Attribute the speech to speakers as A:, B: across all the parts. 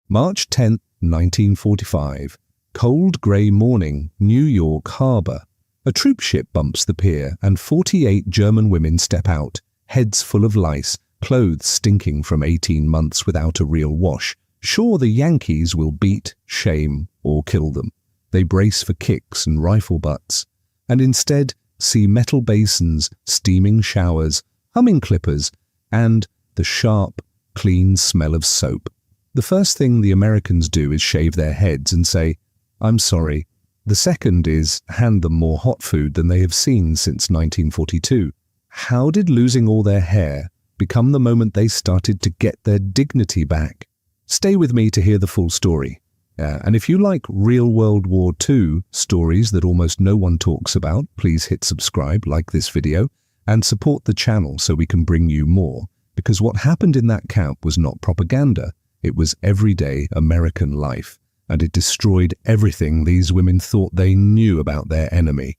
A: March 10, 1945. Cold grey morning, New York Harbor. A troop ship bumps the pier and 48 German women step out, heads full of lice, clothes stinking from 18 months without a real wash. Sure, the Yankees will beat, shame, or kill them. They brace for kicks and rifle butts, and instead see metal basins, steaming showers, humming clippers, and the sharp, clean smell of soap. The first thing the Americans do is shave their heads and say, "I'm sorry." The second is hand them more hot food than they have seen since 1942. How did losing all their hair become the moment they started to get their dignity back? Stay with me to hear the full story. And if you like real World War II stories that almost no one talks about, please hit subscribe, like this video, and support the channel so we can bring you more. Because what happened in that camp was not propaganda. It was everyday American life, and it destroyed everything these women thought they knew about their enemy.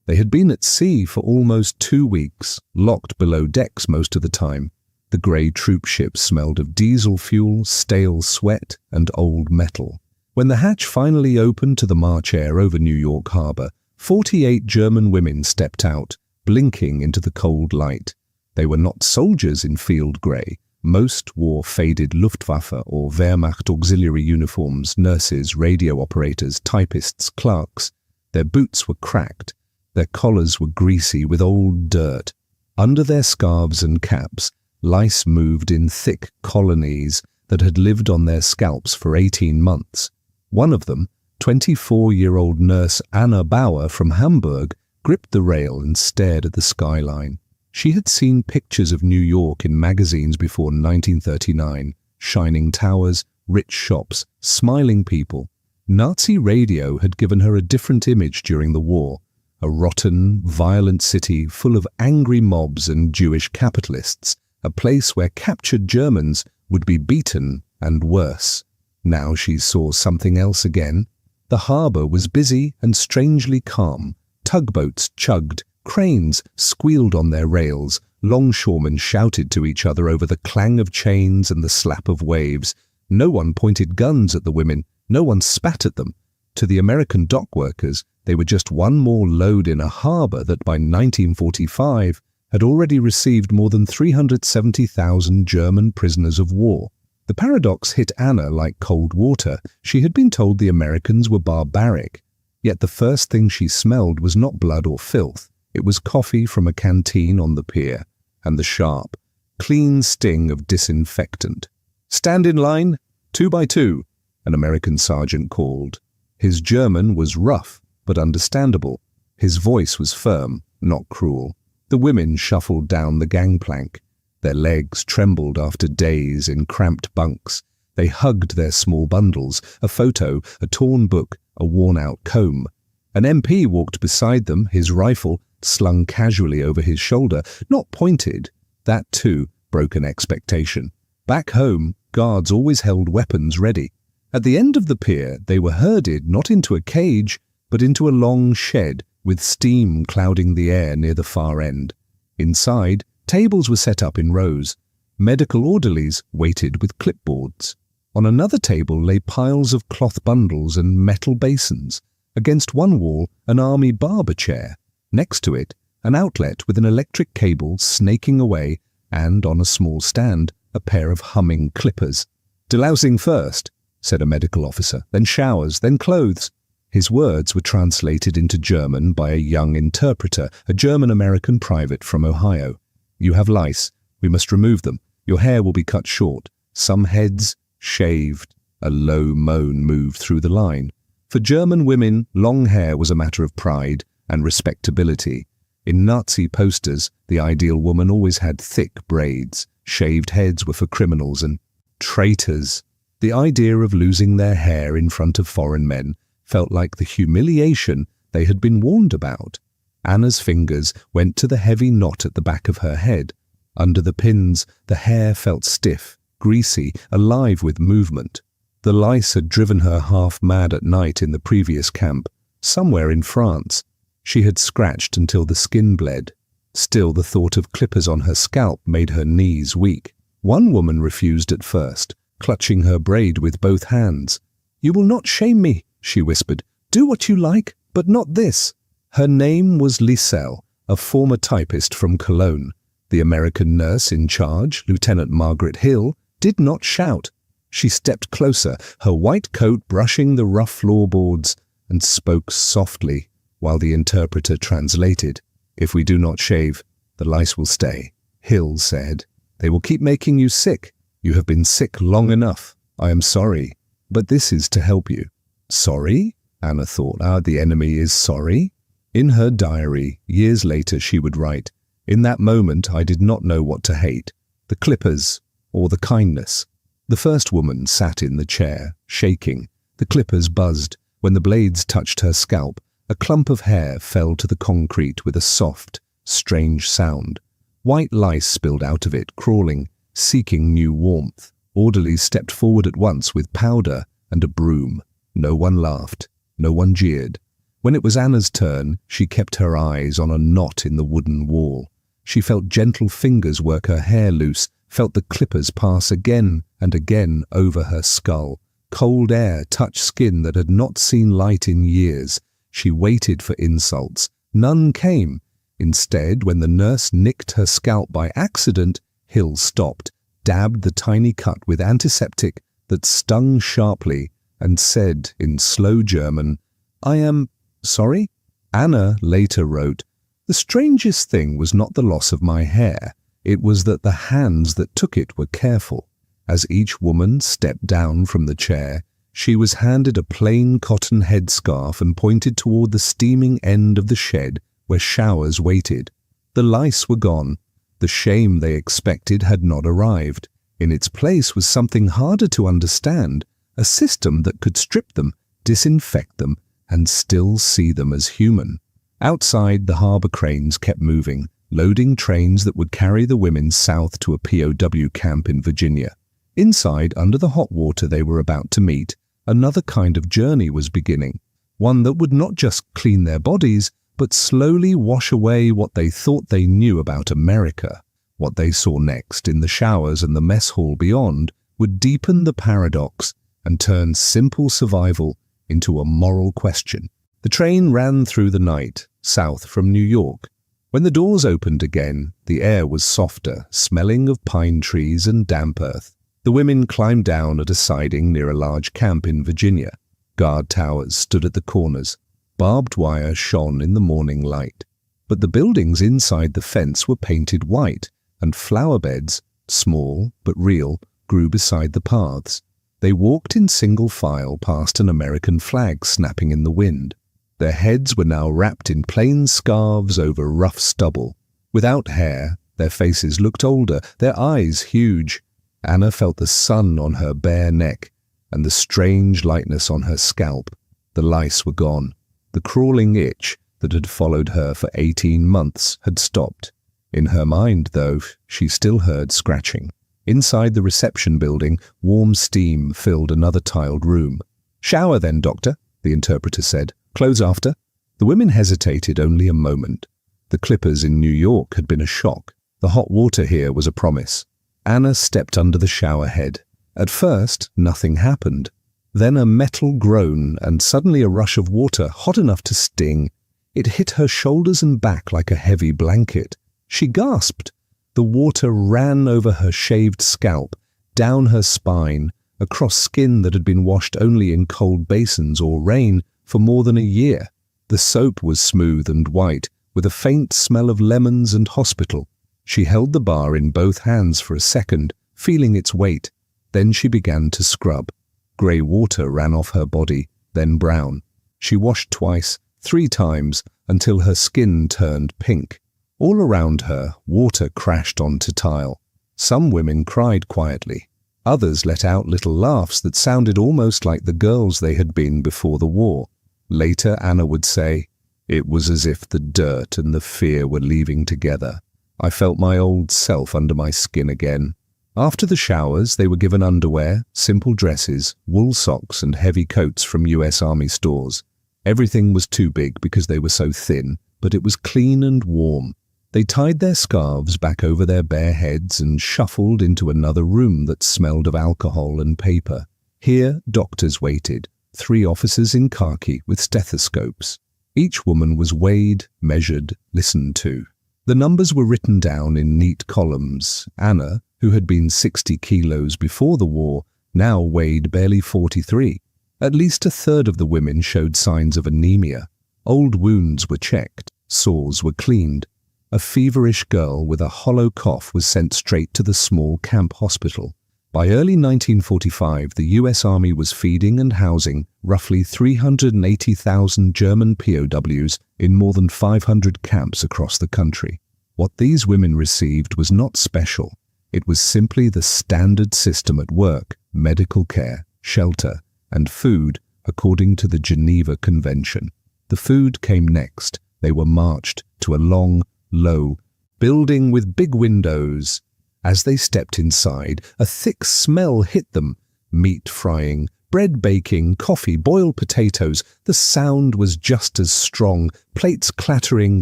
A: They had been at sea for almost 2 weeks, locked below decks most of the time. The grey troop ship smelled of diesel fuel, stale sweat, and old metal. When the hatch finally opened to the March air over New York Harbor, 48 German women stepped out, blinking into the cold light. They were not soldiers in field grey. Most wore faded Luftwaffe or Wehrmacht auxiliary uniforms, nurses, radio operators, typists, clerks. Their boots were cracked. Their collars were greasy with old dirt. Under their scarves and caps, lice moved in thick colonies that had lived on their scalps for 18 months. One of them, 24-year-old nurse Anna Bauer from Hamburg, gripped the rail and stared at the skyline. She had seen pictures of New York in magazines before 1939, shining towers, rich shops, smiling people. Nazi radio had given her a different image during the war, a rotten, violent city full of angry mobs and Jewish capitalists, a place where captured Germans would be beaten and worse. Now she saw something else again. The harbor was busy and strangely calm. Tugboats chugged. Cranes squealed on their rails, longshoremen shouted to each other over the clang of chains and the slap of waves. No one pointed guns at the women, no one spat at them. To the American dock workers, they were just one more load in a harbor that by 1945 had already received more than 370,000 German prisoners of war. The paradox hit Anna like cold water. She had been told the Americans were barbaric, yet the first thing she smelled was not blood or filth. It was coffee from a canteen on the pier, and the sharp, clean sting of disinfectant. "Stand in line, 2 by 2, an American sergeant called. His German was rough, but understandable. His voice was firm, not cruel. The women shuffled down the gangplank. Their legs trembled after days in cramped bunks. They hugged their small bundles, a photo, a torn book, a worn-out comb. An MP walked beside them, his rifle slung casually over his shoulder, not pointed. That, too, broke an expectation. Back home, guards always held weapons ready. At the end of the pier, they were herded not into a cage, but into a long shed with steam clouding the air near the far end. Inside, tables were set up in rows. Medical orderlies waited with clipboards. On another table lay piles of cloth bundles and metal basins. Against one wall, an army barber chair. Next to it, an outlet with an electric cable snaking away, and on a small stand, a pair of humming clippers. "Delousing first," said a medical officer, "then showers, then clothes." His words were translated into German by a young interpreter, a German-American private from Ohio. "You have lice. We must remove them. Your hair will be cut short. Some heads shaved." A low moan moved through the line. For German women, long hair was a matter of pride and respectability. In Nazi posters, the ideal woman always had thick braids. Shaved heads were for criminals and traitors. The idea of losing their hair in front of foreign men felt like the humiliation they had been warned about. Anna's fingers went to the heavy knot at the back of her head. Under the pins, the hair felt stiff, greasy, alive with movement. The lice had driven her half mad at night in the previous camp, somewhere in France. She had scratched until the skin bled. Still, the thought of clippers on her scalp made her knees weak. One woman refused at first, clutching her braid with both hands. "You will not shame me," she whispered. "Do what you like, but not this." Her name was Lice, a former typist from Cologne. The American nurse in charge, Lieutenant Margaret Hill, did not shout. She stepped closer, her white coat brushing the rough floorboards, and spoke softly while the interpreter translated. "If we do not shave, the lice will stay," Hill said. "They will keep making you sick. You have been sick long enough. I am sorry, but this is to help you." Sorry? Anna thought. The enemy is sorry? In her diary, years later, she would write, "In that moment, I did not know what to hate, the clippers or the kindness." The first woman sat in the chair, shaking. The clippers buzzed. When the blades touched her scalp, a clump of hair fell to the concrete with a soft, strange sound. White lice spilled out of it, crawling, seeking new warmth. Orderlies stepped forward at once with powder and a broom. No one laughed. No one jeered. When it was Anna's turn, she kept her eyes on a knot in the wooden wall. She felt gentle fingers work her hair loose, felt the clippers pass again and again over her skull. Cold air touched skin that had not seen light in years. She waited for insults. None came. Instead, when the nurse nicked her scalp by accident, Hill stopped, dabbed the tiny cut with antiseptic that stung sharply, and said in slow German, "I am sorry?" Anna later wrote, "The strangest thing was not the loss of my hair. It was that the hands that took it were careful." As each woman stepped down from the chair, she was handed a plain cotton headscarf and pointed toward the steaming end of the shed where showers waited. The lice were gone. The shame they expected had not arrived. In its place was something harder to understand, a system that could strip them, disinfect them, and still see them as human. Outside, the harbour cranes kept moving, loading trains that would carry the women south to a POW camp in Virginia. Inside, under the hot water they were about to meet, another kind of journey was beginning, one that would not just clean their bodies, but slowly wash away what they thought they knew about America. What they saw next in the showers and the mess hall beyond would deepen the paradox and turn simple survival into a moral question. The train ran through the night, south from New York. When the doors opened again, the air was softer, smelling of pine trees and damp earth. The women climbed down at a siding near a large camp in Virginia. Guard towers stood at the corners. Barbed wire shone in the morning light. But the buildings inside the fence were painted white, and flower beds, small but real, grew beside the paths. They walked in single file past an American flag snapping in the wind. Their heads were now wrapped in plain scarves over rough stubble. Without hair, their faces looked older, their eyes huge. Anna felt the sun on her bare neck and the strange lightness on her scalp. The lice were gone. The crawling itch that had followed her for 18 months had stopped. In her mind, though, she still heard scratching. Inside the reception building, warm steam filled another tiled room. "Shower then, doctor," the interpreter said. "Close after." The women hesitated only a moment. The clippers in New York had been a shock. The hot water here was a promise. Anna stepped under the shower head. At first, nothing happened. Then a metal groan and suddenly a rush of water, hot enough to sting. It hit her shoulders and back like a heavy blanket. She gasped. The water ran over her shaved scalp, down her spine, across skin that had been washed only in cold basins or rain for more than a year. The soap was smooth and white, with a faint smell of lemons and hospital. She held the bar in both hands for a second, feeling its weight. Then she began to scrub. Grey water ran off her body, then brown. She washed twice, 3 times, until her skin turned pink. All around her, water crashed onto tile. Some women cried quietly. Others let out little laughs that sounded almost like the girls they had been before the war. Later, Anna would say, "It was as if the dirt and the fear were leaving together. I felt my old self under my skin again." After the showers, they were given underwear, simple dresses, wool socks and heavy coats from US Army stores. Everything was too big because they were so thin, but it was clean and warm. They tied their scarves back over their bare heads and shuffled into another room that smelled of alcohol and paper. Here, doctors waited, 3 officers in khaki with stethoscopes. Each woman was weighed, measured, listened to. The numbers were written down in neat columns. Anna, who had been 60 kilos before the war, now weighed barely 43. At least a third of the women showed signs of anemia. Old wounds were checked, sores were cleaned. A feverish girl with a hollow cough was sent straight to the small camp hospital. By early 1945, the US Army was feeding and housing roughly 380,000 German POWs in more than 500 camps across the country. What these women received was not special. It was simply the standard system at work: medical care, shelter, and food according to the Geneva Convention. The food came next. They were marched to a long, low building with big windows. As they stepped inside, a thick smell hit them. Meat frying, bread baking, coffee, boiled potatoes. The sound was just as strong. Plates clattering,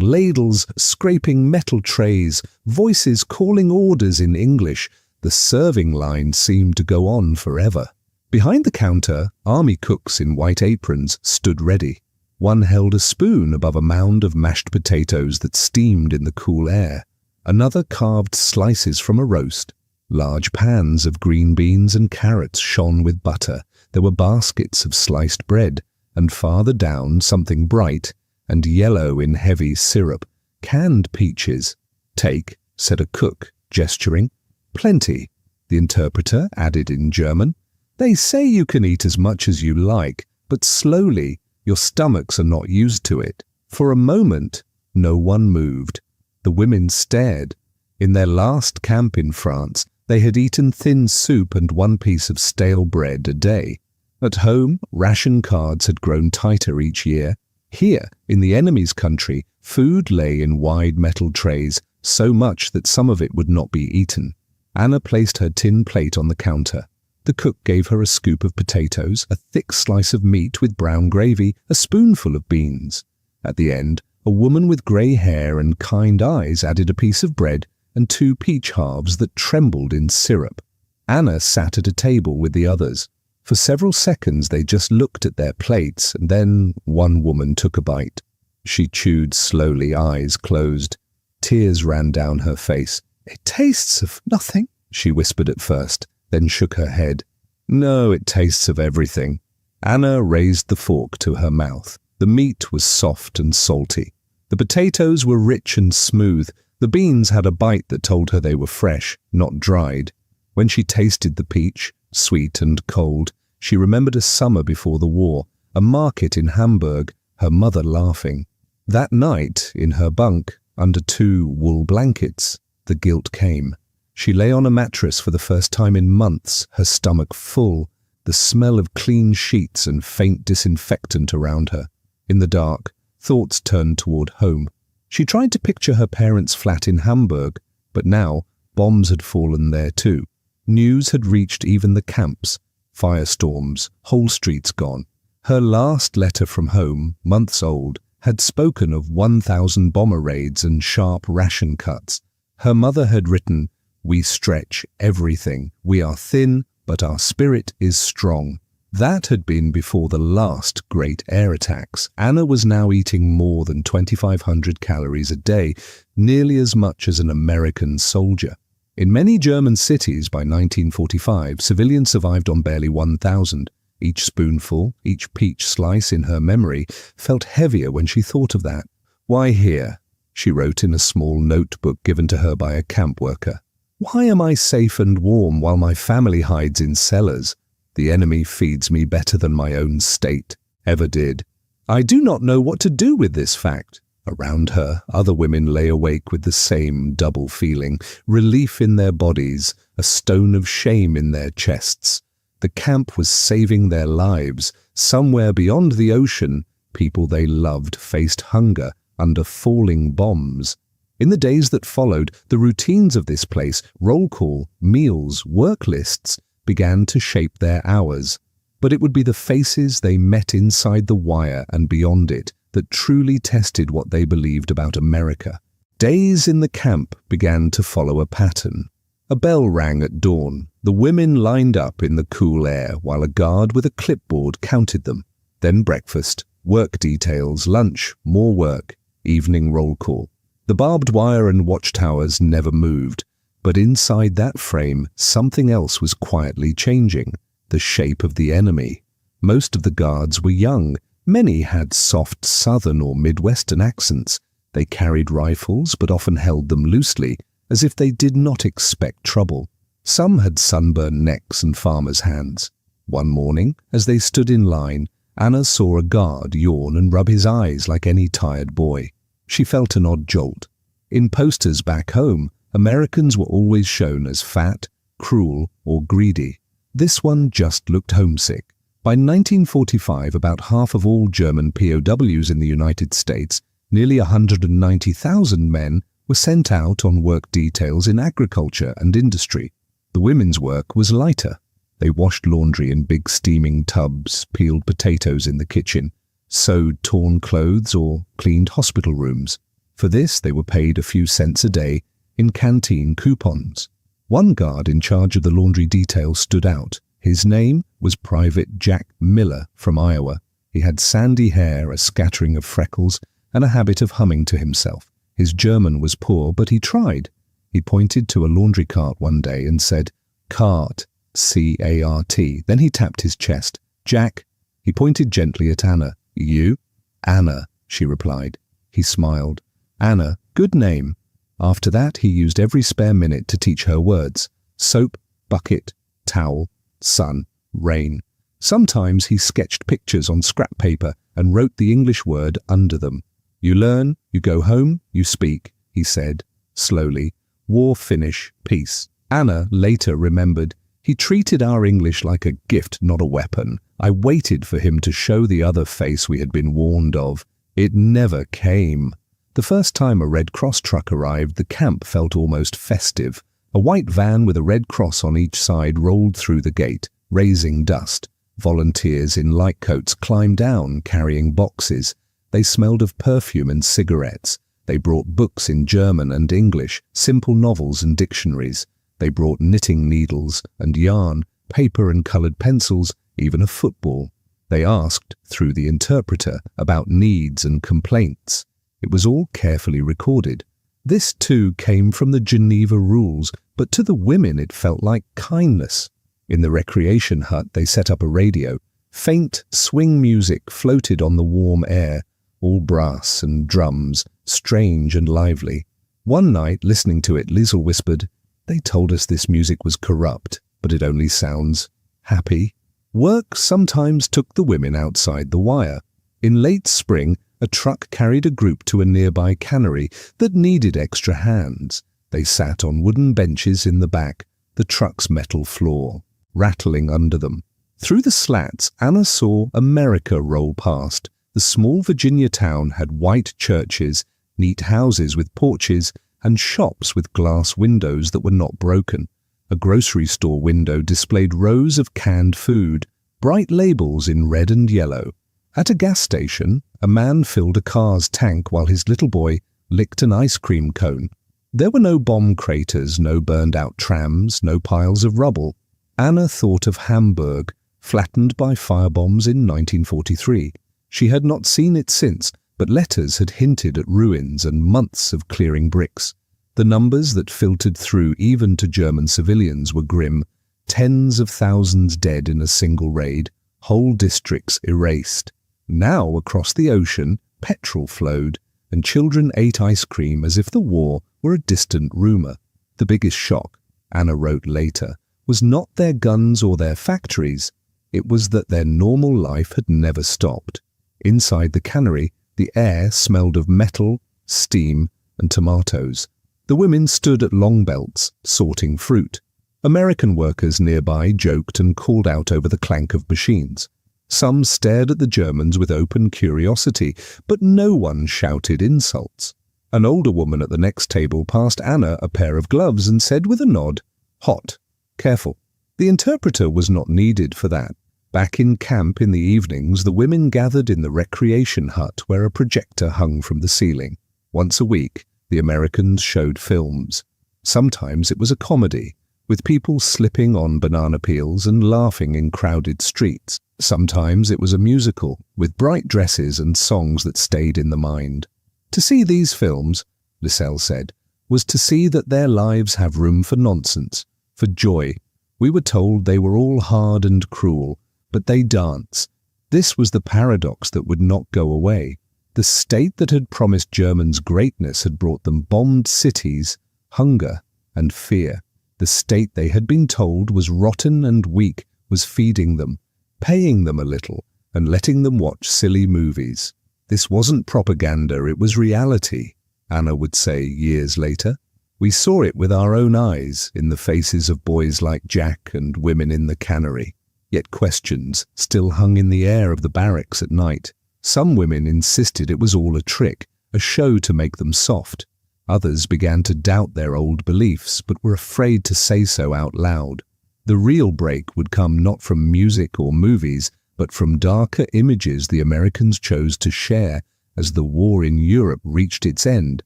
A: ladles scraping metal trays, voices calling orders in English. The serving line seemed to go on forever. Behind the counter, army cooks in white aprons stood ready. One held a spoon above a mound of mashed potatoes that steamed in the cool air. Another carved slices from a roast. Large pans of green beans and carrots shone with butter. There were baskets of sliced bread, and farther down something bright and yellow in heavy syrup. Canned peaches. "Take," said a cook, gesturing. "Plenty," the interpreter added in German. "They say you can eat as much as you like, but slowly. Your stomachs are not used to it." For a moment, no one moved. The women stared. In their last camp in France, they had eaten thin soup and 1 piece of stale bread a day. At home, ration cards had grown tighter each year. Here, in the enemy's country, food lay in wide metal trays, so much that some of it would not be eaten. Anna placed her tin plate on the counter. The cook gave her a scoop of potatoes, a thick slice of meat with brown gravy, a spoonful of beans. At the end, a woman with grey hair and kind eyes added a piece of bread and 2 peach halves that trembled in syrup. Anna sat at a table with the others. For several seconds they just looked at their plates, and then one woman took a bite. She chewed slowly, eyes closed. Tears ran down her face. "It tastes of nothing," she whispered at first, then shook her head. "No, it tastes of everything." Anna raised the fork to her mouth. The meat was soft and salty. The potatoes were rich and smooth. The beans had a bite that told her they were fresh, not dried. When she tasted the peach, sweet and cold, she remembered a summer before the war, a market in Hamburg, her mother laughing. That night, in her bunk, under 2 wool blankets, the guilt came. She lay on a mattress for the first time in months, her stomach full, the smell of clean sheets and faint disinfectant around her. In the dark, thoughts turned toward home. She tried to picture her parents' flat in Hamburg, but now bombs had fallen there too. News had reached even the camps. Firestorms, whole streets gone. Her last letter from home, months old, had spoken of 1,000 bomber raids and sharp ration cuts. Her mother had written, "We stretch everything. We are thin, but our spirit is strong." That had been before the last great air attacks. Anna was now eating more than 2,500 calories a day, nearly as much as an American soldier. In many German cities by 1945, civilians survived on barely 1,000. Each spoonful, each peach slice in her memory felt heavier when she thought of that. "Why here?" she wrote in a small notebook given to her by a camp worker. "Why am I safe and warm while my family hides in cellars? The enemy feeds me better than my own state ever did. I do not know what to do with this fact." Around her, other women lay awake with the same double feeling, relief in their bodies, a stone of shame in their chests. The camp was saving their lives. Somewhere beyond the ocean, people they loved faced hunger under falling bombs. In the days that followed, the routines of this place, roll call, meals, work lists, began to shape their hours. But it would be the faces they met inside the wire and beyond it that truly tested what they believed about America. Days in the camp began to follow a pattern. A bell rang at dawn. The women lined up in the cool air while a guard with a clipboard counted them. Then breakfast, work details, lunch, more work, evening roll call. The barbed wire and watchtowers never moved, but inside that frame, something else was quietly changing, the shape of the enemy. Most of the guards were young. Many had soft southern or midwestern accents. They carried rifles but often held them loosely, as if they did not expect trouble. Some had sunburned necks and farmers' hands. One morning, as they stood in line, Anna saw a guard yawn and rub his eyes like any tired boy. She felt an odd jolt. In posters back home, Americans were always shown as fat, cruel, or greedy. This one just looked homesick. By 1945, about half of all German POWs in the United States, nearly 190,000 men, were sent out on work details in agriculture and industry. The women's work was lighter. They washed laundry in big steaming tubs, peeled potatoes in the kitchen, sewed torn clothes, or cleaned hospital rooms. For this, they were paid a few cents a day in canteen coupons. One guard in charge of the laundry detail stood out. His name was Private Jack Miller from Iowa. He had sandy hair, a scattering of freckles, and a habit of humming to himself. His German was poor, but he tried. He pointed to a laundry cart one day and said, "Cart, C-A-R-T." Then he tapped his chest. "Jack." He pointed gently at Anna. "You?" "Anna," she replied. He smiled. "Anna, good name." After that, he used every spare minute to teach her words. Soap, bucket, towel, sun, rain. Sometimes he sketched pictures on scrap paper and wrote the English word under them. "You learn, you go home, you speak," he said, slowly. "War finish, peace." Anna later remembered, "He treated our English like a gift, not a weapon. I waited for him to show the other face we had been warned of. It never came." The first time a Red Cross truck arrived, the camp felt almost festive. A white van with a red cross on each side rolled through the gate, raising dust. Volunteers in light coats climbed down, carrying boxes. They smelled of perfume and cigarettes. They brought books in German and English, simple novels and dictionaries. They brought knitting needles and yarn, paper and colored pencils, even a football. They asked, through the interpreter, about needs and complaints. It was all carefully recorded. This too came from the Geneva rules, but to the women it felt like kindness. In the recreation hut they set up a radio. Faint swing music floated on the warm air, all brass and drums, strange and lively. One night, listening to it, Lice whispered, "They told us this music was corrupt, but it only sounds happy." Work sometimes took the women outside the wire. In late spring, a truck carried a group to a nearby cannery that needed extra hands. They sat on wooden benches in the back, the truck's metal floor, rattling under them. Through the slats, Anna saw America roll past. The small Virginia town had white churches, neat houses with porches, and shops with glass windows that were not broken. A grocery store window displayed rows of canned food, bright labels in red and yellow. At a gas station, a man filled a car's tank while his little boy licked an ice cream cone. There were no bomb craters, no burned-out trams, no piles of rubble. Anna thought of Hamburg, flattened by firebombs in 1943. She had not seen it since, but letters had hinted at ruins and months of clearing bricks. The numbers that filtered through even to German civilians were grim. Tens of thousands dead in a single raid, whole districts erased. Now, across the ocean, petrol flowed, and children ate ice cream as if the war were a distant rumor. The biggest shock, Anna wrote later, was not their guns or their factories. It was that their normal life had never stopped. Inside the cannery, the air smelled of metal, steam, and tomatoes. The women stood at long belts, sorting fruit. American workers nearby joked and called out over the clank of machines. Some stared at the Germans with open curiosity, but no one shouted insults. An older woman at the next table passed Anna a pair of gloves and said with a nod, "Hot, careful." The interpreter was not needed for that. Back in camp in the evenings, the women gathered in the recreation hut where a projector hung from the ceiling. Once a week, the Americans showed films. Sometimes it was a comedy, with people slipping on banana peels and laughing in crowded streets. Sometimes it was a musical, with bright dresses and songs that stayed in the mind. To see these films, Lice said, was to see that their lives have room for nonsense, for joy. We were told they were all hard and cruel, but they dance. This was the paradox that would not go away. The state that had promised Germans greatness had brought them bombed cities, hunger, and fear. The state they had been told was rotten and weak was feeding them, paying them a little, and letting them watch silly movies. This wasn't propaganda, it was reality, Anna would say years later. We saw it with our own eyes in the faces of boys like Jack and women in the cannery. Yet questions still hung in the air of the barracks at night. Some women insisted it was all a trick, a show to make them soft. Others began to doubt their old beliefs, but were afraid to say so out loud. The real break would come not from music or movies, but from darker images the Americans chose to share as the war in Europe reached its end,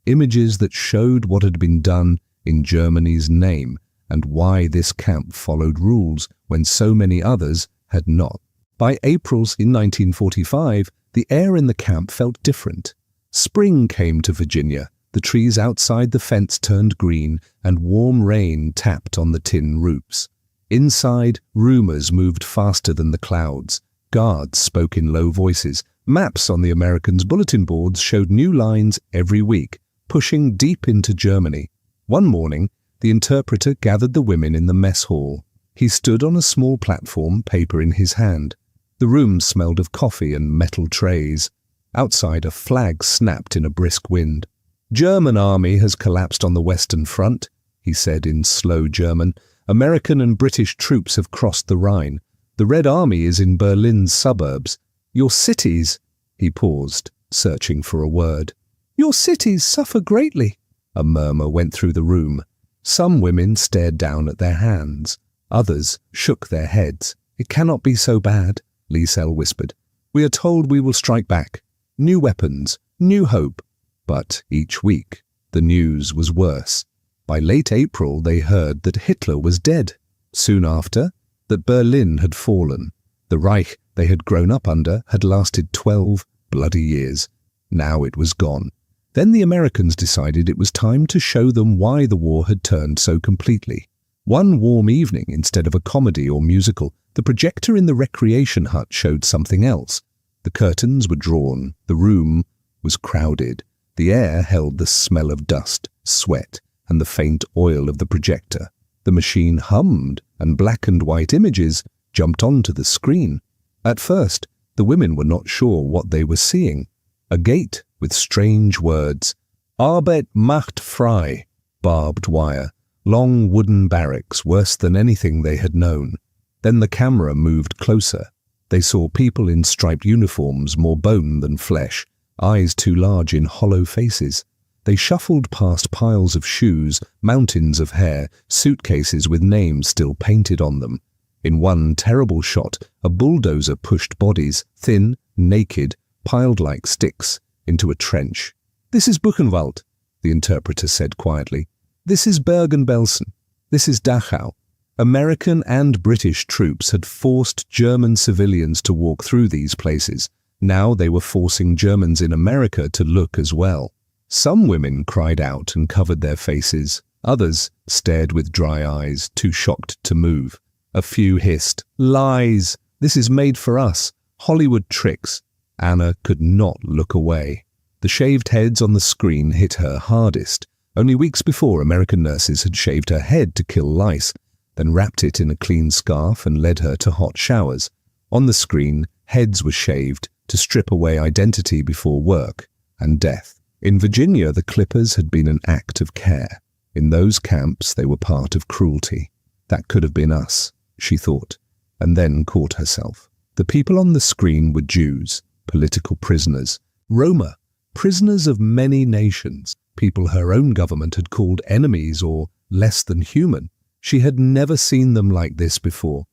A: images that showed what had been done in Germany's name and why this camp followed rules when so many others had not. By April's in 1945, the air in the camp felt different. Spring came to Virginia. The trees outside the fence turned green, and warm rain tapped on the tin roofs. Inside, rumors moved faster than the clouds. Guards spoke in low voices. Maps on the Americans' bulletin boards showed new lines every week, pushing deep into Germany. One morning, the interpreter gathered the women in the mess hall. He stood on a small platform, paper in his hand. The room smelled of coffee and metal trays. Outside, a flag snapped in a brisk wind. "German army has collapsed on the Western Front," he said in slow German. "American and British troops have crossed the Rhine. The Red Army is in Berlin's suburbs. Your cities—" He paused, searching for a word. "Your cities suffer greatly." A murmur went through the room. Some women stared down at their hands. Others shook their heads. "It cannot be so bad," Lice whispered. "We are told we will strike back. New weapons, new hope." But each week, the news was worse. By late April, they heard that Hitler was dead. Soon after, that Berlin had fallen. The Reich they had grown up under had lasted 12 bloody years. Now it was gone. Then the Americans decided it was time to show them why the war had turned so completely. One warm evening, instead of a comedy or musical, the projector in the recreation hut showed something else. The curtains were drawn. The room was crowded. The air held the smell of dust, sweat, and the faint oil of the projector. The machine hummed, and black and white images jumped onto the screen. At first, the women were not sure what they were seeing. A gate with strange words. Arbeit macht frei. Barbed wire. Long wooden barracks, worse than anything they had known. Then the camera moved closer. They saw people in striped uniforms, more bone than flesh, eyes too large in hollow faces. They shuffled past piles of shoes, mountains of hair, suitcases with names still painted on them. In one terrible shot, a bulldozer pushed bodies, thin, naked, piled like sticks, into a trench. "This is Buchenwald," the interpreter said quietly. "This is Bergen-Belsen. This is Dachau." American and British troops had forced German civilians to walk through these places. Now they were forcing Germans in America to look as well. Some women cried out and covered their faces. Others stared with dry eyes, too shocked to move. A few hissed, "Lies! This is made for us. Hollywood tricks." Anna could not look away. The shaved heads on the screen hit her hardest. Only weeks before, American nurses had shaved her head to kill lice, then wrapped it in a clean scarf and led her to hot showers. On the screen, heads were shaved to strip away identity before work and death. In Virginia, the clippers had been an act of care. In those camps, they were part of cruelty. That could have been us, she thought, and then caught herself. The people on the screen were Jews, political prisoners, Roma, prisoners of many nations, people her own government had called enemies or less than human. She had never seen them like this before.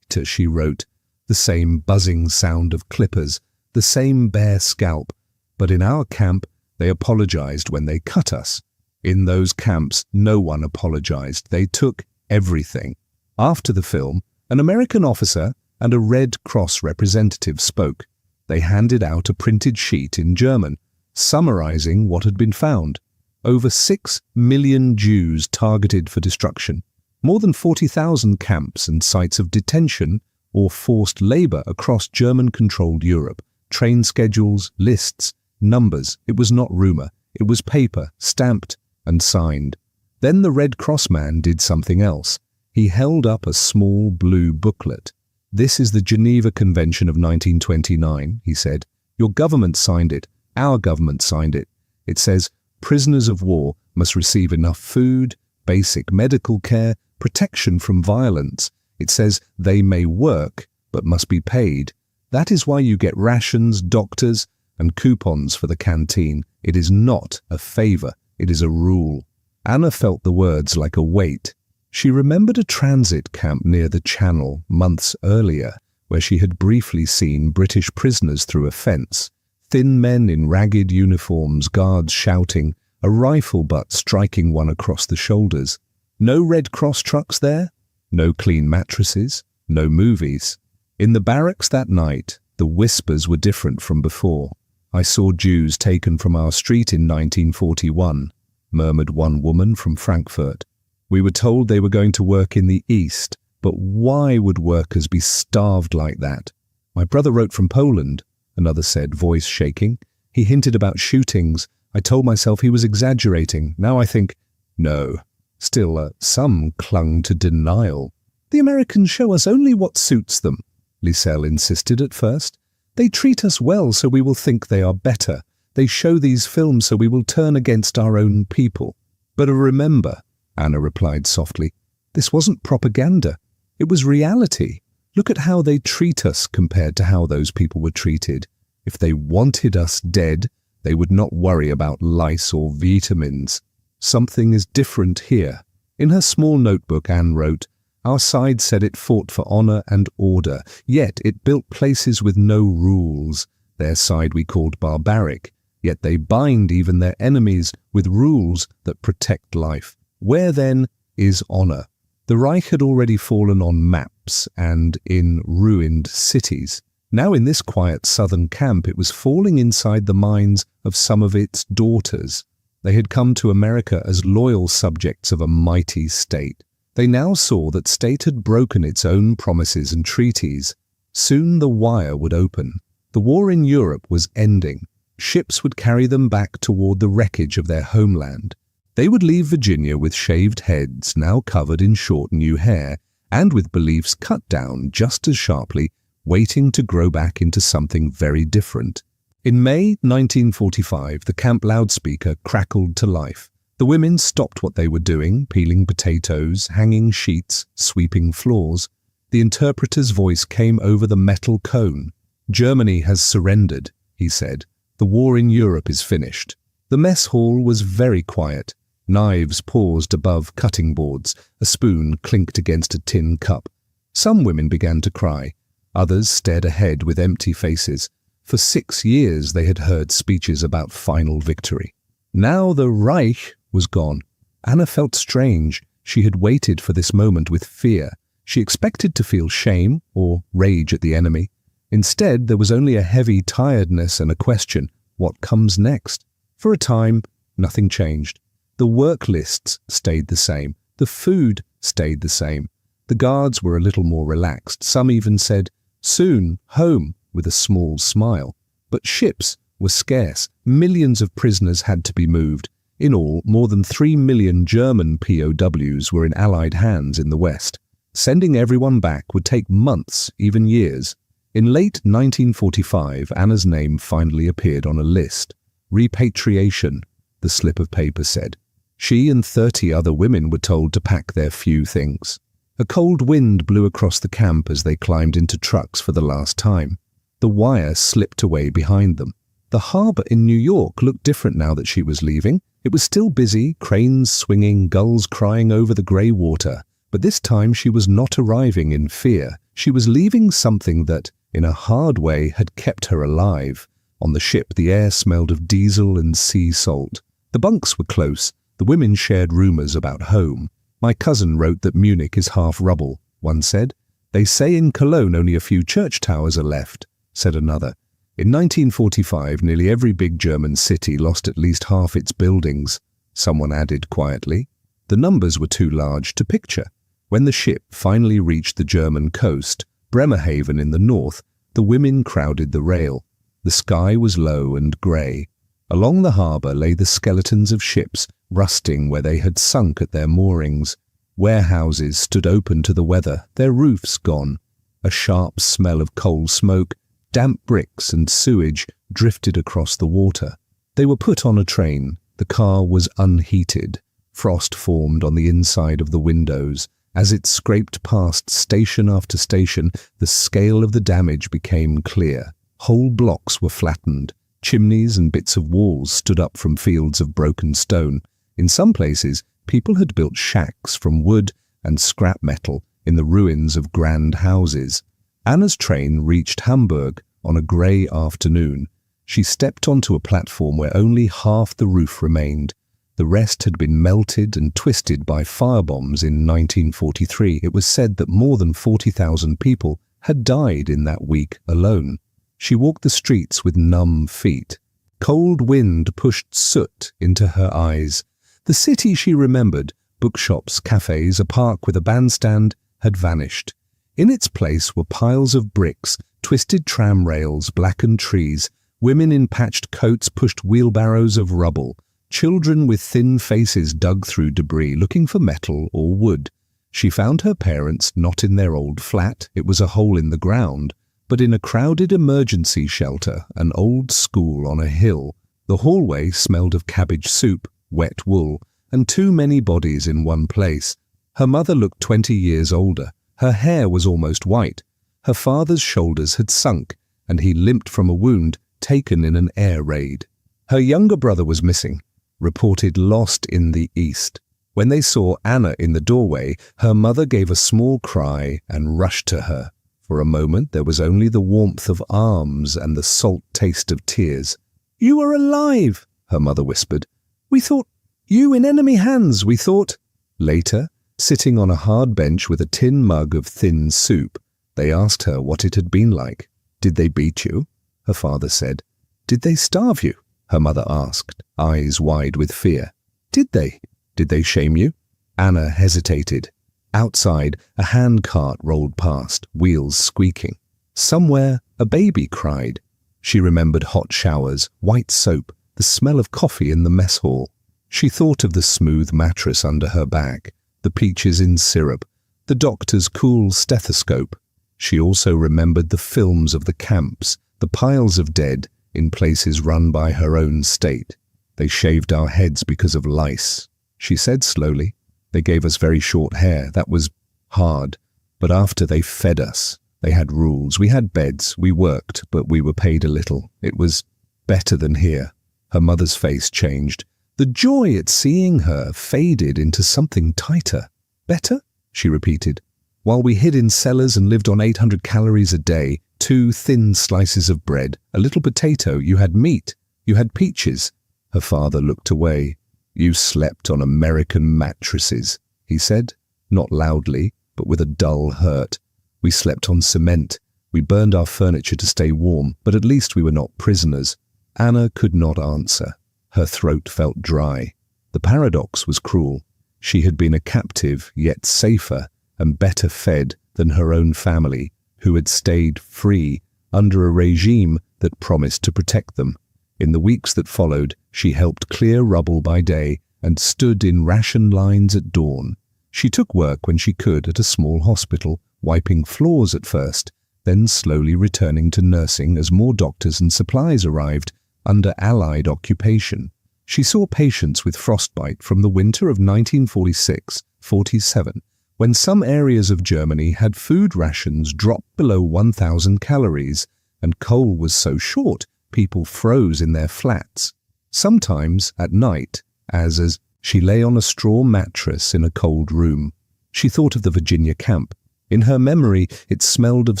A: She wrote, the same buzzing sound of clippers, the same bare scalp, but in our camp they apologized when they cut us. In those camps, no one apologized. They took everything. After the film, an American officer and a Red Cross representative spoke. They handed out a printed sheet in German, summarizing what had been found. Over 6 million Jews targeted for destruction. More than 40,000 camps and sites of detention or forced labor across German-controlled Europe. Train schedules, lists, numbers. It was not rumor. It was paper, stamped and signed. Then the Red Cross man did something else. He held up a small blue booklet. "This is the Geneva Convention of 1929, he said. "Your government signed it. Our government signed it. It says prisoners of war must receive enough food, basic medical care, protection from violence. It says they may work, but must be paid. That is why you get rations, doctors, and coupons for the canteen. It is not a favor. It is a rule." Anna felt the words like a weight. She remembered a transit camp near the Channel months earlier, where she had briefly seen British prisoners through a fence. Thin men in ragged uniforms, guards shouting, a rifle butt striking one across the shoulders. No Red Cross trucks there, no clean mattresses, no movies. In the barracks that night, the whispers were different from before. "I saw Jews taken from our street in 1941, murmured one woman from Frankfurt. "We were told they were going to work in the East, but why would workers be starved like that?" "My brother wrote from Poland," another said, voice shaking. "He hinted about shootings. I told myself he was exaggerating. Now I think, no." Still, some clung to denial. "The Americans show us only what suits them," Lice insisted at first. "They treat us well so we will think they are better. They show these films so we will turn against our own people." "But remember," Anna replied softly, "this wasn't propaganda. It was reality. Look at how they treat us compared to how those people were treated. If they wanted us dead, they would not worry about lice or vitamins. Something is different here." In her small notebook, Anne wrote, "Our side said it fought for honor and order, yet it built places with no rules. Their side we called barbaric, yet they bind even their enemies with rules that protect life. Where then is honor?" The Reich had already fallen on maps and in ruined cities. Now in this quiet southern camp it was falling inside the minds of some of its daughters. They had come to America as loyal subjects of a mighty state. They now saw that state had broken its own promises and treaties. Soon the wire would open. The war in Europe was ending. Ships would carry them back toward the wreckage of their homeland. They would leave Virginia with shaved heads now covered in short new hair and with beliefs cut down just as sharply, waiting to grow back into something very different. In May 1945, the camp loudspeaker crackled to life. The women stopped what they were doing, peeling potatoes, hanging sheets, sweeping floors. The interpreter's voice came over the metal cone. "Germany has surrendered," he said. "The war in Europe is finished." The mess hall was very quiet. Knives paused above cutting boards. A spoon clinked against a tin cup. Some women began to cry. Others stared ahead with empty faces. For 6 years they had heard speeches about final victory. Now the Reich was gone. Anna felt strange. She had waited for this moment with fear. She expected to feel shame or rage at the enemy. Instead, there was only a heavy tiredness and a question, what comes next? For a time, nothing changed. The work lists stayed the same. The food stayed the same. The guards were a little more relaxed. Some even said, "Soon, home," with a small smile. But ships were scarce. Millions of prisoners had to be moved. In all, more than 3 million German POWs were in Allied hands in the West. Sending everyone back would take months, even years. In late 1945, Anna's name finally appeared on a list. Repatriation, the slip of paper said. She and 30 other women were told to pack their few things. A cold wind blew across the camp as they climbed into trucks for the last time. The wire slipped away behind them. The harbor in New York looked different now that she was leaving. It was still busy, cranes swinging, gulls crying over the grey water. But this time she was not arriving in fear. She was leaving something that, in a hard way, had kept her alive. On the ship, the air smelled of diesel and sea salt. The bunks were close. The The women shared rumors about home. "My cousin wrote that Munich is half rubble," one said. "They say in Cologne only a few church towers are left," said another. In 1945, nearly every big German city lost at least half its buildings, someone added quietly. The numbers were too large to picture. When the ship finally reached the German coast, Bremerhaven in the north, the women crowded the rail. The sky was low and grey. Along the harbour lay the skeletons of ships, rusting where they had sunk at their moorings. Warehouses stood open to the weather, their roofs gone. A sharp smell of coal smoke, damp bricks and sewage drifted across the water. They were put on a train. The car was unheated. Frost formed on the inside of the windows. As it scraped past station after station, the scale of the damage became clear. Whole blocks were flattened. Chimneys and bits of walls stood up from fields of broken stone. In some places, people had built shacks from wood and scrap metal in the ruins of grand houses. Anna's train reached Hamburg on a grey afternoon. She stepped onto a platform where only half the roof remained. The rest had been melted and twisted by firebombs in 1943. It was said that more than 40,000 people had died in that week alone. She walked the streets with numb feet. Cold wind pushed soot into her eyes. The city she remembered, bookshops, cafes, a park with a bandstand, had vanished. In its place were piles of bricks, twisted tram rails, blackened trees. Women in patched coats pushed wheelbarrows of rubble. Children with thin faces dug through debris, looking for metal or wood. She found her parents not in their old flat, it was a hole in the ground, but in a crowded emergency shelter, an old school on a hill. The hallway smelled of cabbage soup, wet wool, and too many bodies in one place. Her mother looked 20 years older. Her hair was almost white. Her father's shoulders had sunk, and he limped from a wound taken in an air raid. Her younger brother was missing, reported lost in the east. When they saw Anna in the doorway, her mother gave a small cry and rushed to her. For a moment there was only the warmth of arms and the salt taste of tears. "You are alive," her mother whispered. "We thought you in enemy hands, we thought." Later, sitting on a hard bench with a tin mug of thin soup, they asked her what it had been like. "Did they beat you?" her father said. "Did they starve you?" her mother asked, eyes wide with fear. "Did they? Did they shame you?" Anna hesitated. Outside, a handcart rolled past, wheels squeaking. Somewhere, a baby cried. She remembered hot showers, white soap, the smell of coffee in the mess hall. She thought of the smooth mattress under her back, the peaches in syrup, the doctor's cool stethoscope. She also remembered the films of the camps, the piles of dead in places run by her own state. "They shaved our heads because of lice," she said slowly. "They gave us very short hair. That was hard. But after they fed us, they had rules. We had beds. We worked, but we were paid a little. It was better than here." Her mother's face changed. The joy at seeing her faded into something tighter. "Better?" she repeated. "While we hid in cellars and lived on 800 calories a day, 2 thin slices of bread, a little potato, you had meat, you had peaches." Her father looked away. "You slept on American mattresses," he said, not loudly, but with a dull hurt. "We slept on cement. We burned our furniture to stay warm, but at least we were not prisoners." Anna could not answer. Her throat felt dry. The paradox was cruel. She had been a captive, yet safer and better fed than her own family, who had stayed free under a regime that promised to protect them. In the weeks that followed, she helped clear rubble by day and stood in ration lines at dawn. She took work when she could at a small hospital, wiping floors at first, then slowly returning to nursing as more doctors and supplies arrived under Allied occupation. She saw patients with frostbite from the winter of 1946-47, when some areas of Germany had food rations drop below 1,000 calories, and coal was so short people froze in their flats. Sometimes, at night, as she lay on a straw mattress in a cold room, she thought of the Virginia camp. In her memory, it smelled of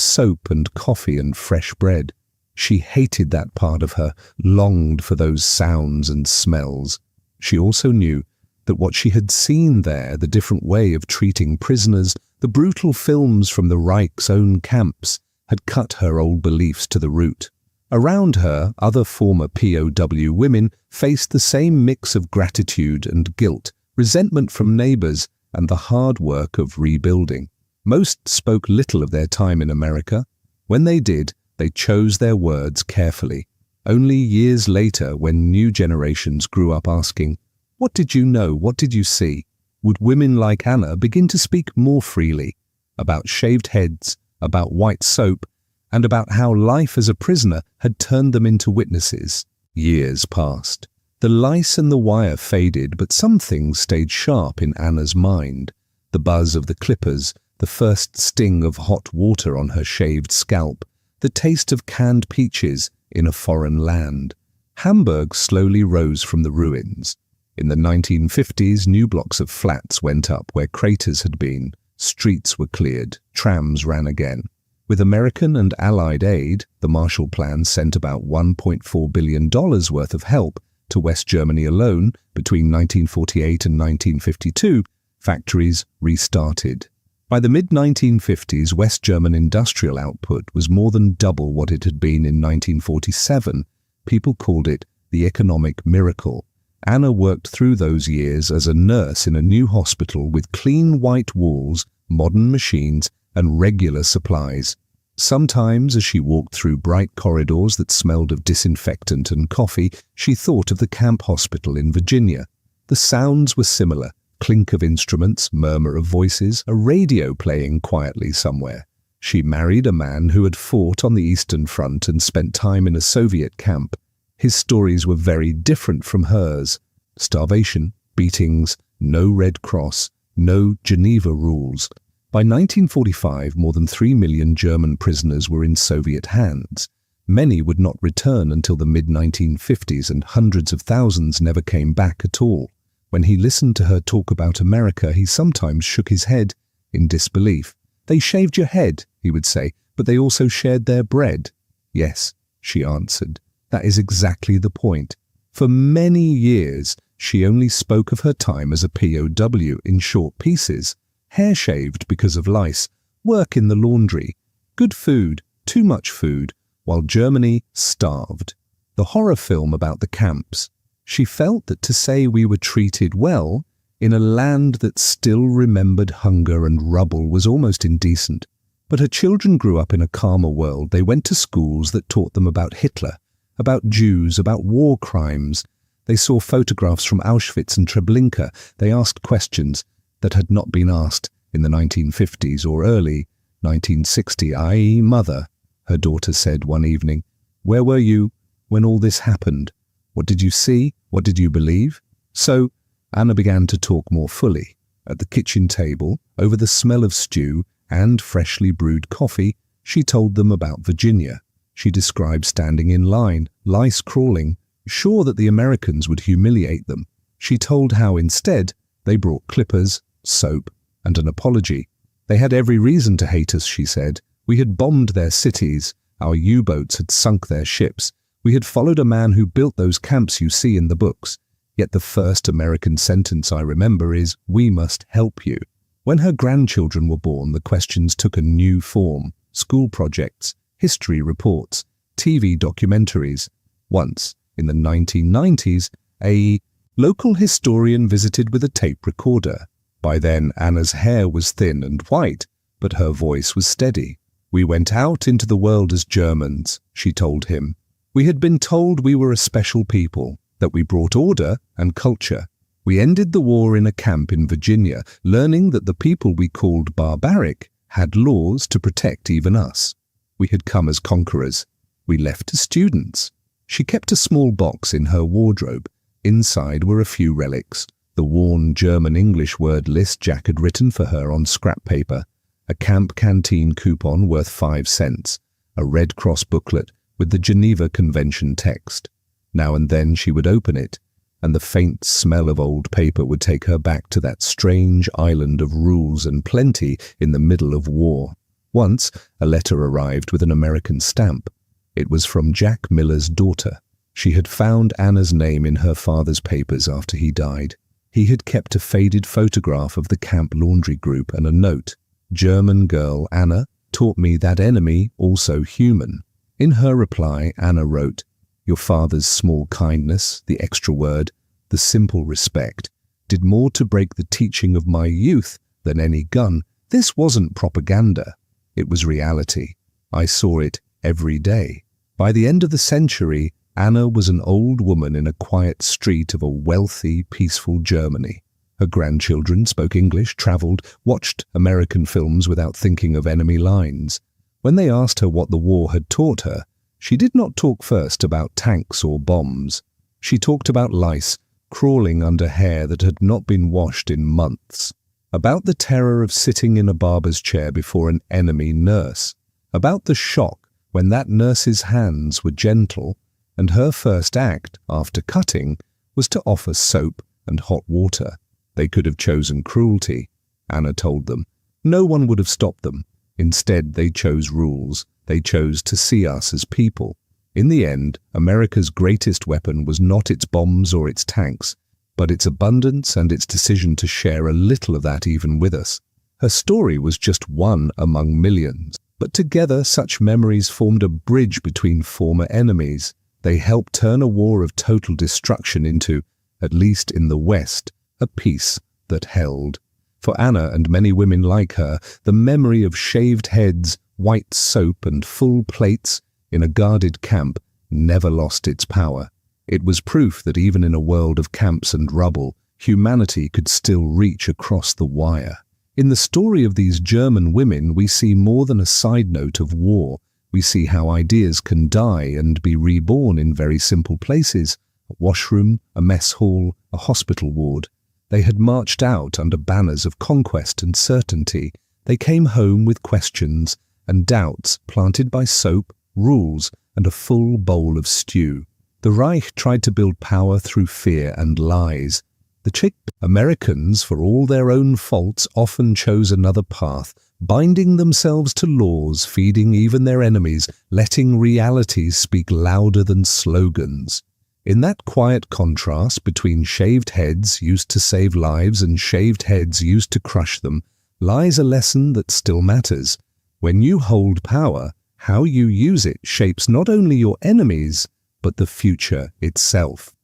A: soap and coffee and fresh bread. She hated that part of her, longed for those sounds and smells. She also knew that what she had seen there, the different way of treating prisoners, the brutal films from the Reich's own camps, had cut her old beliefs to the root. Around her, other former POW women faced the same mix of gratitude and guilt, resentment from neighbors, and the hard work of rebuilding. Most spoke little of their time in America. When they did, they chose their words carefully. Only years later, when new generations grew up asking, "What did you know? What did you see?" would women like Anna begin to speak more freely about shaved heads, about white soap, and about how life as a prisoner had turned them into witnesses. Years passed. The lice and the wire faded, but some things stayed sharp in Anna's mind. The buzz of the clippers, the first sting of hot water on her shaved scalp, the taste of canned peaches in a foreign land. Hamburg slowly rose from the ruins. In the 1950s, new blocks of flats went up where craters had been. Streets were cleared. Trams ran again. With American and Allied aid, the Marshall Plan sent about $1.4 billion worth of help to West Germany alone. Between 1948 and 1952, factories restarted. By the mid-1950s, West German industrial output was more than double what it had been in 1947. People called it the economic miracle. Anna worked through those years as a nurse in a new hospital with clean white walls, modern machines, and regular supplies. Sometimes, as she walked through bright corridors that smelled of disinfectant and coffee, she thought of the camp hospital in Virginia. The sounds were similar: clink of instruments, murmur of voices, a radio playing quietly somewhere. She married a man who had fought on the Eastern Front and spent time in a Soviet camp. His stories were very different from hers. Starvation, beatings, no Red Cross, no Geneva rules. By 1945, more than 3 million German prisoners were in Soviet hands. Many would not return until the mid-1950s, and hundreds of thousands never came back at all. When he listened to her talk about America, he sometimes shook his head in disbelief. "They shaved your head," he would say, "but they also shared their bread." "Yes," she answered. "That is exactly the point." For many years, she only spoke of her time as a POW in short pieces. Hair shaved because of lice, work in the laundry, good food, too much food, while Germany starved. The horror film about the camps. She felt that to say we were treated well in a land that still remembered hunger and rubble was almost indecent. But her children grew up in a calmer world. They went to schools that taught them about Hitler, about Jews, about war crimes. They saw photographs from Auschwitz and Treblinka. They asked questions that had not been asked in the 1950s or early 1960, i.e. "Mother," her daughter said one evening, "where were you when all this happened? What did you see? What did you believe?" So Anna began to talk more fully. At the kitchen table, over the smell of stew and freshly brewed coffee, she told them about Virginia. She described standing in line, lice crawling, sure that the Americans would humiliate them. She told how instead they brought clippers, soap, and an apology. They had every reason to hate us, she said. We had bombed their cities. Our U-boats had sunk their ships. We had followed a man who built those camps you see in the books. Yet the first American sentence I remember is, "We must help you." When her grandchildren were born, the questions took a new form. School projects, history reports, TV documentaries. Once, in the 1990s, a local historian visited with a tape recorder. By then, Anna's hair was thin and white, but her voice was steady. "We went out into the world as Germans," she told him. "We had been told we were a special people, that we brought order and culture. We ended the war in a camp in Virginia, learning that the people we called barbaric had laws to protect even us. We had come as conquerors. We left as students." She kept a small box in her wardrobe. Inside were a few relics. The worn German-English word list Jack had written for her on scrap paper, a camp canteen coupon worth 5 cents, a Red Cross booklet with the Geneva Convention text. Now and then she would open it, and the faint smell of old paper would take her back to that strange island of rules and plenty in the middle of war. Once, a letter arrived with an American stamp. It was from Jack Miller's daughter. She had found Anna's name in her father's papers after he died. He had kept a faded photograph of the camp laundry group and a note. German girl Anna taught me that enemy also human. In her reply, Anna wrote, "Your father's small kindness, the extra word, the simple respect, did more to break the teaching of my youth than any gun. This wasn't propaganda. It was reality. I saw it every day." By the end of the century, Anna was an old woman in a quiet street of a wealthy, peaceful Germany. Her grandchildren spoke English, traveled, watched American films without thinking of enemy lines. When they asked her what the war had taught her, she did not talk first about tanks or bombs. She talked about lice crawling under hair that had not been washed in months, about the terror of sitting in a barber's chair before an enemy nurse, about the shock when that nurse's hands were gentle, and her first act, after cutting, was to offer soap and hot water. They could have chosen cruelty, Anna told them. No one would have stopped them. Instead, they chose rules. They chose to see us as people. In the end, America's greatest weapon was not its bombs or its tanks, but its abundance and its decision to share a little of that even with us. Her story was just one among millions, but together such memories formed a bridge between former enemies. They helped turn a war of total destruction into, at least in the West, a peace that held. For Anna and many women like her, the memory of shaved heads, white soap and full plates in a guarded camp never lost its power. It was proof that even in a world of camps and rubble, humanity could still reach across the wire. In the story of these German women, we see more than a side note of war. We see how ideas can die and be reborn in very simple places: a washroom, a mess hall, a hospital ward. They had marched out under banners of conquest and certainty. They came home with questions and doubts planted by soap, rules, and a full bowl of stew. The Reich tried to build power through fear and lies. The Czech Americans, for all their own faults, often chose another path, binding themselves to laws, feeding even their enemies, letting realities speak louder than slogans. In that quiet contrast between shaved heads used to save lives and shaved heads used to crush them, lies a lesson that still matters. When you hold power, how you use it shapes not only your enemies, but the future itself.